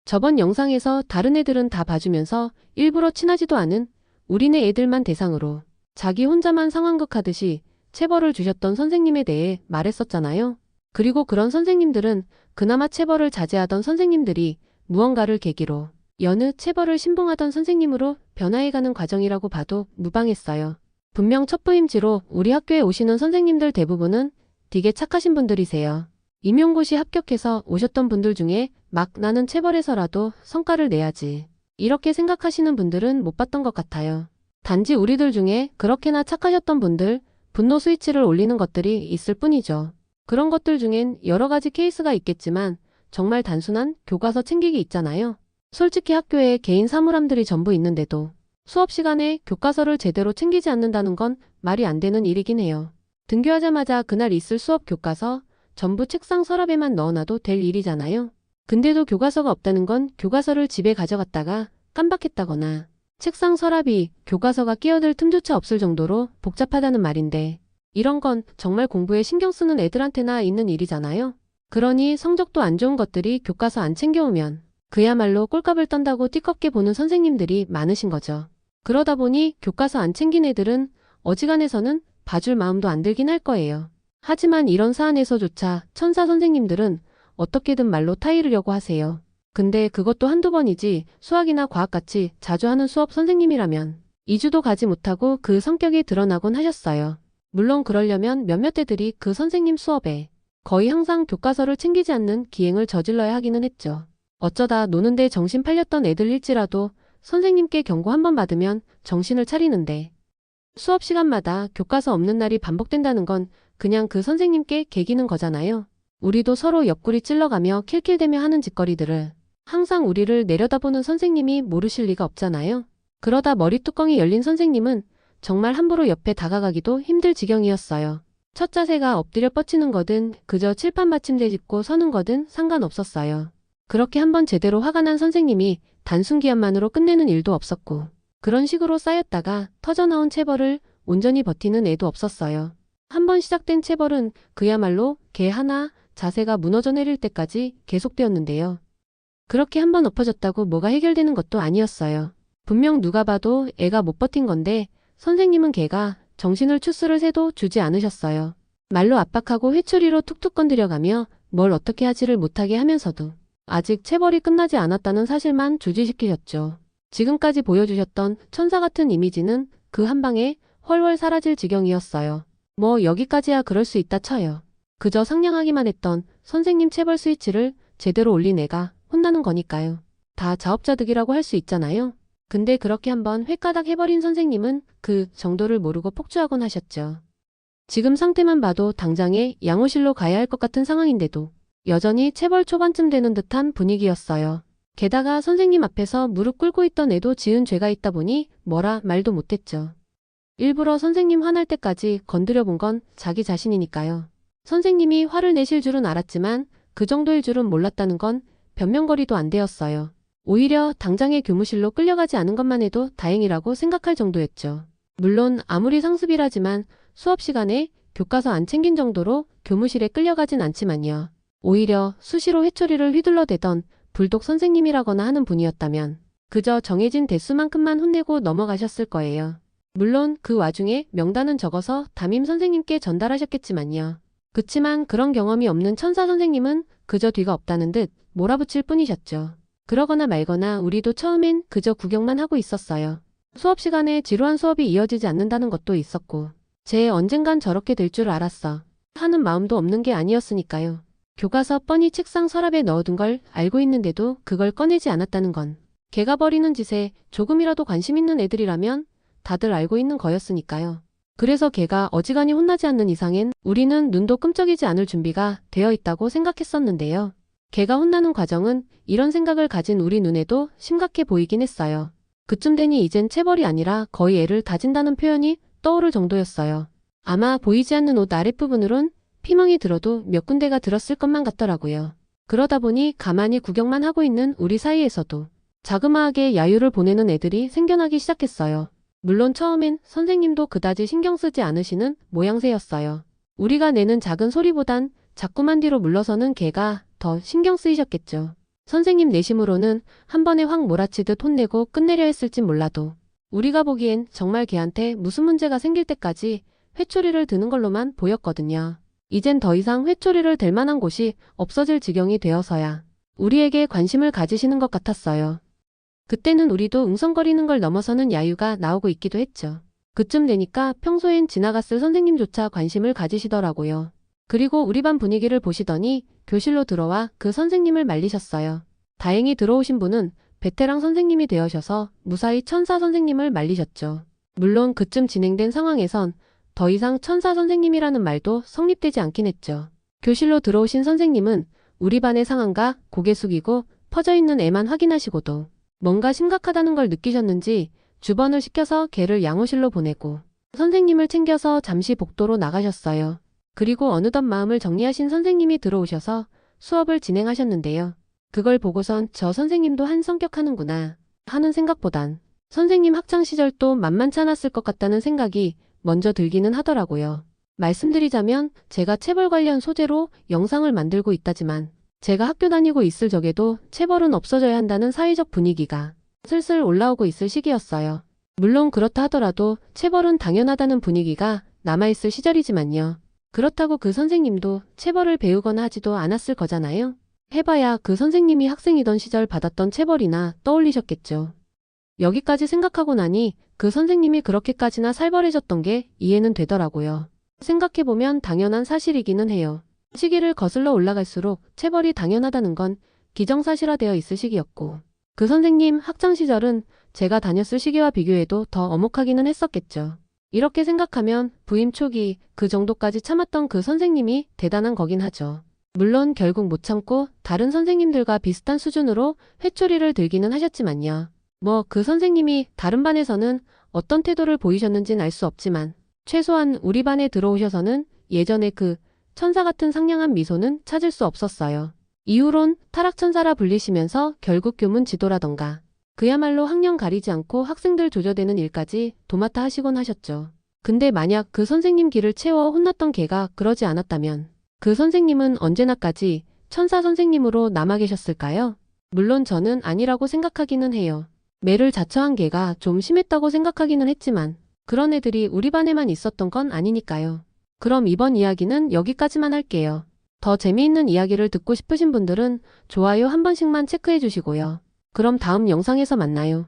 저번 영상에서 다른 애들은 다 봐주면서 일부러 친하지도 않은 우리네 애들만 대상으로 자기 혼자만 상황극하듯이 체벌을 주셨던 선생님에 대해 말했었잖아요. 그리고 그런 선생님들은 그나마 체벌을 자제하던 선생님들이 무언가를 계기로 여느 체벌을 신봉하던 선생님으로 변화해가는 과정이라고 봐도 무방했어요. 분명 첩부임지로 우리 학교에 오시는 선생님들 대부분은 되게 착하신 분들이세요. 임용고시 합격해서 오셨던 분들 중에 막 나는 체벌해서라도 성과를 내야지, 이렇게 생각하시는 분들은 못 봤던 것 같아요. 단지 우리들 중에 그렇게나 착하셨던 분들, 분노 스위치를 올리는 것들이 있을 뿐이죠. 그런 것들 중엔 여러 가지 케이스가 있겠지만 정말 단순한 교과서 챙기기 있잖아요. 솔직히 학교에 개인 사물함들이 전부 있는데도 수업 시간에 교과서를 제대로 챙기지 않는다는 건 말이 안 되는 일이긴 해요. 등교하자마자 그날 있을 수업 교과서 전부 책상 서랍에만 넣어놔도 될 일이잖아요. 근데도 교과서가 없다는 건 교과서를 집에 가져갔다가 깜박했다거나 책상 서랍이 교과서가 끼어들 틈조차 없을 정도로 복잡하다는 말인데, 이런 건 정말 공부에 신경 쓰는 애들한테나 있는 일이잖아요. 그러니 성적도 안 좋은 것들이 교과서 안 챙겨오면 그야말로 꼴값을 떤다고 띠껍게 보는 선생님들이 많으신 거죠. 그러다 보니 교과서 안 챙긴 애들은 어지간해서는 봐줄 마음도 안 들긴 할 거예요. 하지만 이런 사안에서조차 천사 선생님들은 어떻게든 말로 타이르려고 하세요. 근데 그것도 한두 번이지 수학이나 과학같이 자주 하는 수업 선생님이라면 2주도 가지 못하고 그 성격이 드러나곤 하셨어요. 물론 그러려면 몇몇 애들이 그 선생님 수업에 거의 항상 교과서를 챙기지 않는 기행을 저질러야 하기는 했죠. 어쩌다 노는데 정신 팔렸던 애들일지라도 선생님께 경고 한 번 받으면 정신을 차리는데, 수업 시간마다 교과서 없는 날이 반복된다는 건 그냥 그 선생님께 개기는 거잖아요. 우리도 서로 옆구리 찔러가며 킬킬대며 하는 짓거리들을 항상 우리를 내려다보는 선생님이 모르실 리가 없잖아요. 그러다 머리뚜껑이 열린 선생님은 정말 함부로 옆에 다가가기도 힘들 지경이었어요. 첫 자세가 엎드려 뻗치는 거든 그저 칠판 받침대 짚고 서는 거든 상관없었어요. 그렇게 한번 제대로 화가 난 선생님이 단순 기한만으로 끝내는 일도 없었고, 그런 식으로 쌓였다가 터져나온 체벌을 온전히 버티는 애도 없었어요. 한번 시작된 체벌은 그야말로 개 하나 자세가 무너져 내릴 때까지 계속되었는데요. 그렇게 한번 엎어졌다고 뭐가 해결되는 것도 아니었어요. 분명 누가 봐도 애가 못 버틴 건데 선생님은 걔가 정신을 추스를 새도 주지 않으셨어요. 말로 압박하고 회초리로 툭툭 건드려가며 뭘 어떻게 하지를 못하게 하면서도 아직 체벌이 끝나지 않았다는 사실만 주지시키셨죠. 지금까지 보여주셨던 천사 같은 이미지는 그 한 방에 훨훨 사라질 지경이었어요. 뭐 여기까지야 그럴 수 있다 쳐요. 그저 상냥하기만 했던 선생님 체벌 스위치를 제대로 올린 애가 혼나는 거니까요. 다 자업자득이라고 할 수 있잖아요. 근데 그렇게 한번 횟가닥 해버린 선생님은 그 정도를 모르고 폭주하곤 하셨죠. 지금 상태만 봐도 당장에 양호실로 가야 할 것 같은 상황인데도 여전히 체벌 초반쯤 되는 듯한 분위기였어요. 게다가 선생님 앞에서 무릎 꿇고 있던 애도 지은 죄가 있다 보니 뭐라 말도 못했죠. 일부러 선생님 화날 때까지 건드려 본 건 자기 자신이니까요. 선생님이 화를 내실 줄은 알았지만 그 정도일 줄은 몰랐다는 건 변명거리도 안 되었어요. 오히려 당장의 교무실로 끌려가지 않은 것만 해도 다행이라고 생각할 정도였죠. 물론 아무리 상습이라지만 수업 시간에 교과서 안 챙긴 정도로 교무실에 끌려가진 않지만요. 오히려 수시로 회초리를 휘둘러대던 불독 선생님이라거나 하는 분이었다면 그저 정해진 대수만큼만 혼내고 넘어가셨을 거예요. 물론 그 와중에 명단은 적어서 담임 선생님께 전달하셨겠지만요. 그치만 그런 경험이 없는 천사 선생님은 그저 뒤가 없다는 듯 몰아붙일 뿐이셨죠. 그러거나 말거나 우리도 처음엔 그저 구경만 하고 있었어요. 수업 시간에 지루한 수업이 이어지지 않는다는 것도 있었고, 쟤 언젠간 저렇게 될 줄 알았어 하는 마음도 없는 게 아니었으니까요. 교과서 뻔히 책상 서랍에 넣어둔 걸 알고 있는데도 그걸 꺼내지 않았다는 건 걔가 버리는 짓에 조금이라도 관심 있는 애들이라면 다들 알고 있는 거였으니까요. 그래서 걔가 어지간히 혼나지 않는 이상엔 우리는 눈도 끔적이지 않을 준비가 되어 있다고 생각했었는데요. 걔가 혼나는 과정은 이런 생각을 가진 우리 눈에도 심각해 보이긴 했어요. 그쯤 되니 이젠 체벌이 아니라 거의 애를 다진다는 표현이 떠오를 정도였어요. 아마 보이지 않는 옷 아랫부분으론 피멍이 들어도 몇 군데가 들었을 것만 같더라고요. 그러다 보니 가만히 구경만 하고 있는 우리 사이에서도 자그마하게 야유를 보내는 애들이 생겨나기 시작했어요. 물론 처음엔 선생님도 그다지 신경 쓰지 않으시는 모양새였어요. 우리가 내는 작은 소리보단 자꾸만 뒤로 물러서는 걔가 더 신경 쓰이셨겠죠. 선생님 내심으로는 한 번에 확 몰아치듯 혼내고 끝내려 했을진 몰라도 우리가 보기엔 정말 걔한테 무슨 문제가 생길 때까지 회초리를 드는 걸로만 보였거든요. 이젠 더 이상 회초리를 댈 만한 곳이 없어질 지경이 되어서야 우리에게 관심을 가지시는 것 같았어요. 그때는 우리도 웅성거리는 걸 넘어서는 야유가 나오고 있기도 했죠. 그쯤 되니까 평소엔 지나갔을 선생님조차 관심을 가지시더라고요. 그리고 우리 반 분위기를 보시더니 교실로 들어와 그 선생님을 말리셨어요. 다행히 들어오신 분은 베테랑 선생님이 되어셔서 무사히 천사 선생님을 말리셨죠. 물론 그쯤 진행된 상황에선 더 이상 천사 선생님이라는 말도 성립되지 않긴 했죠. 교실로 들어오신 선생님은 우리 반의 상황과 고개 숙이고 퍼져있는 애만 확인하시고도 뭔가 심각하다는 걸 느끼셨는지 주번을 시켜서 걔를 양호실로 보내고 선생님을 챙겨서 잠시 복도로 나가셨어요. 그리고 어느덧 마음을 정리하신 선생님이 들어오셔서 수업을 진행하셨는데요. 그걸 보고선 저 선생님도 한 성격 하는구나 하는 생각보단 선생님 학창시절도 만만치 않았을 것 같다는 생각이 먼저 들기는 하더라고요. 말씀드리자면 제가 체벌 관련 소재로 영상을 만들고 있다지만 제가 학교 다니고 있을 적에도 체벌은 없어져야 한다는 사회적 분위기가 슬슬 올라오고 있을 시기였어요. 물론 그렇다 하더라도 체벌은 당연하다는 분위기가 남아있을 시절이지만요. 그렇다고 그 선생님도 체벌을 배우거나 하지도 않았을 거잖아요. 해봐야 그 선생님이 학생이던 시절 받았던 체벌이나 떠올리셨겠죠. 여기까지 생각하고 나니 그 선생님이 그렇게까지나 살벌해졌던 게 이해는 되더라고요. 생각해보면 당연한 사실이기는 해요. 시기를 거슬러 올라갈수록 체벌이 당연하다는 건 기정사실화되어 있을 시기였고 그 선생님 학창시절은 제가 다녔을 시기와 비교해도 더 엄혹하기는 했었겠죠. 이렇게 생각하면 부임 초기 그 정도까지 참았던 그 선생님이 대단한 거긴 하죠. 물론 결국 못 참고 다른 선생님들과 비슷한 수준으로 회초리를 들기는 하셨지만요. 뭐 그 선생님이 다른 반에서는 어떤 태도를 보이셨는진 알 수 없지만 최소한 우리 반에 들어오셔서는 예전에 그 천사 같은 상냥한 미소는 찾을 수 없었어요. 이후론 타락천사라 불리시면서 결국 교문 지도라던가 그야말로 학년 가리지 않고 학생들 조져대는 일까지 도맡아 하시곤 하셨죠. 근데 만약 그 선생님 길을 채워 혼났던 걔가 그러지 않았다면 그 선생님은 언제나까지 천사 선생님으로 남아 계셨을까요? 물론 저는 아니라고 생각하기는 해요. 매를 자처한 걔가 좀 심했다고 생각하기는 했지만 그런 애들이 우리 반에만 있었던 건 아니니까요. 그럼 이번 이야기는 여기까지만 할게요. 더 재미있는 이야기를 듣고 싶으신 분들은 좋아요 한 번씩만 체크해 주시고요. 그럼 다음 영상에서 만나요.